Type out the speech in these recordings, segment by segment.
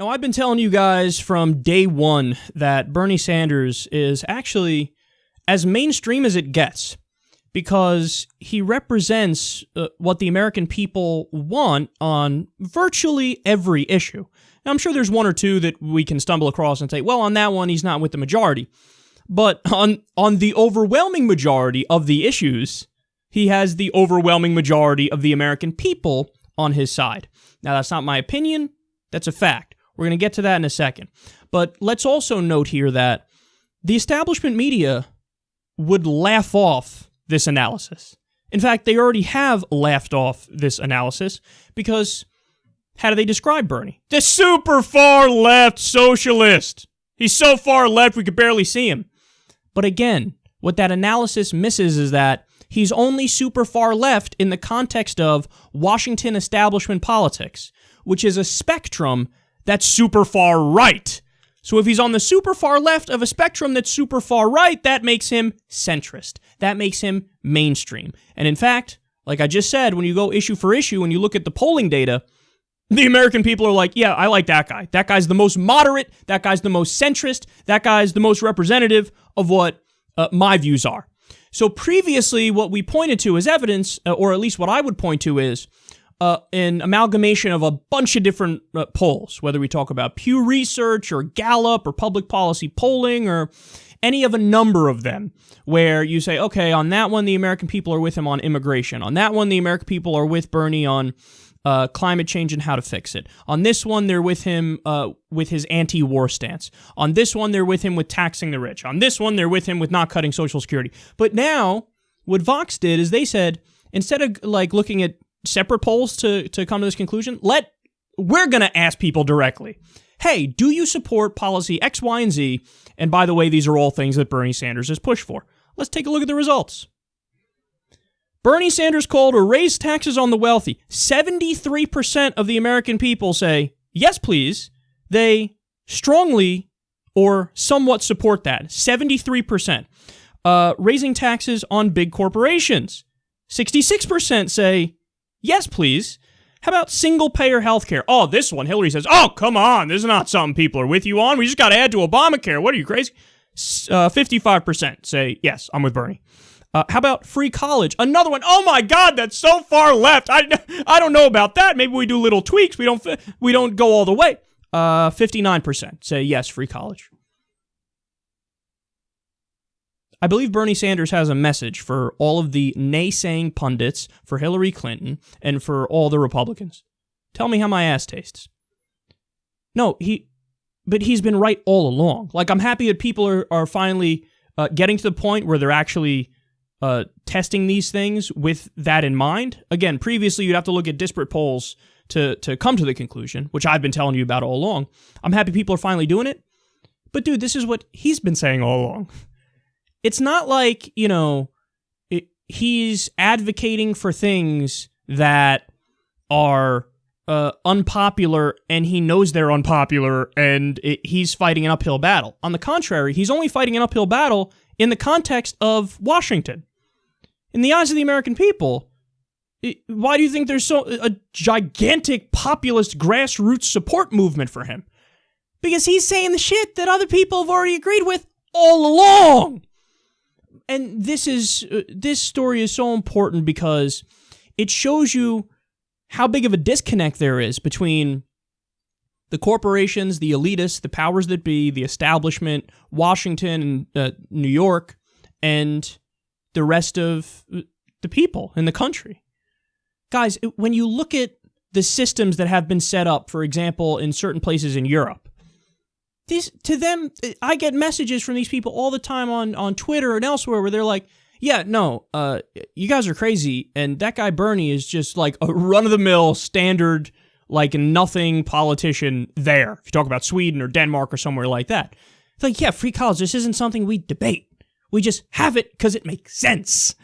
Now, I've been telling you guys from day one that Bernie Sanders is actually as mainstream as it gets because he represents what the American people want on virtually every issue. Now, I'm sure there's one or two that we can stumble across and say, well, on that one, he's not with the majority. But on the overwhelming majority of the issues, he has the overwhelming majority of the American people on his side. Now, that's not my opinion. That's a fact. We're going to get to that in a second. But let's also note here that the establishment media would laugh off this analysis. In fact, they already have laughed off this analysis because how do they describe Bernie? The super far left socialist. He's so far left we could barely see him. But again, what that analysis misses is that he's only super far left in the context of Washington establishment politics, which is a spectrum that's super far right. So if he's on the super far left of a spectrum that's super far right, that makes him centrist. That makes him mainstream. And in fact, like I just said, when you go issue for issue, when you look at the polling data, the American people are like, yeah, I like that guy. That guy's the most moderate. That guy's the most centrist. That guy's the most representative of what my views are. So previously, what we pointed to as evidence, or at least what I would point to is an amalgamation of a bunch of different polls, whether we talk about Pew Research or Gallup or public policy polling or any of a number of them, where you say, okay, on that one, the American people are with him on immigration. On that one, the American people are with Bernie on climate change and how to fix it. On this one, they're with him with his anti-war stance. On this one, they're with him with taxing the rich. On this one, they're with him with not cutting Social Security. But now, what Vox did is they said, instead of like looking at separate polls to come to this conclusion, we're going to ask people directly, hey, do you support policy X, Y, and Z? And by the way, these are all things that Bernie Sanders has pushed for. Let's take a look at the results. Bernie Sanders called to raise taxes on the wealthy. 73% of the American people say, yes, please. They strongly or somewhat support that. 73%. Raising taxes on big corporations. 66% say, yes, please. How about single-payer health care? Oh, this one, Hillary says, oh, come on, this is not something people are with you on. We just got to add to Obamacare. What are you, crazy? 55% say, yes, I'm with Bernie. How about free college? Another one, oh my God, that's so far left. I don't know about that. Maybe we do little tweaks. We don't go all the way. 59% say, yes, free college. I believe Bernie Sanders has a message for all of the naysaying pundits, for Hillary Clinton, and for all the Republicans. Tell me how my ass tastes. No, but he's been right all along. Like, I'm happy that people are finally getting to the point where they're actually testing these things with that in mind. Again, previously you'd have to look at disparate polls to come to the conclusion, which I've been telling you about all along. I'm happy people are finally doing it. But dude, this is what he's been saying all along. It's not like, he's advocating for things that are unpopular and he knows they're unpopular and he's fighting an uphill battle. On the contrary, he's only fighting an uphill battle in the context of Washington. In the eyes of the American people, why do you think there's a gigantic populist grassroots support movement for him? Because he's saying the shit that other people have already agreed with all along. And this story is so important because it shows you how big of a disconnect there is between the corporations, the elitists, the powers that be, the establishment, Washington, and New York, and the rest of the people in the country. Guys, when you look at the systems that have been set up, for example, in certain places in Europe, to them, I get messages from these people all the time on Twitter and elsewhere where they're like, yeah, no, you guys are crazy, and that guy Bernie is just like a run-of-the-mill, standard, like nothing politician there. If you talk about Sweden or Denmark or somewhere like that. It's like, yeah, free college, this isn't something we debate. We just have it because it makes sense.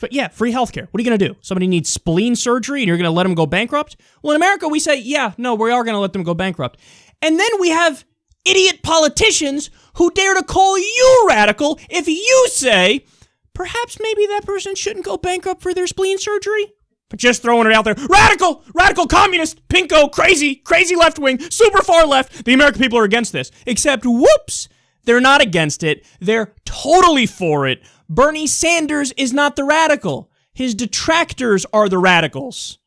But yeah, free healthcare. What are you going to do? Somebody needs spleen surgery and you're going to let them go bankrupt? Well, in America, we say, yeah, no, we are going to let them go bankrupt. And then we have idiot politicians who dare to call you radical if you say, perhaps maybe that person shouldn't go bankrupt for their spleen surgery. But just throwing it out there, radical, communist, pinko, crazy left wing, super far left. The American people are against this. Except, whoops, they're not against it. They're totally for it. Bernie Sanders is not the radical. His detractors are the radicals.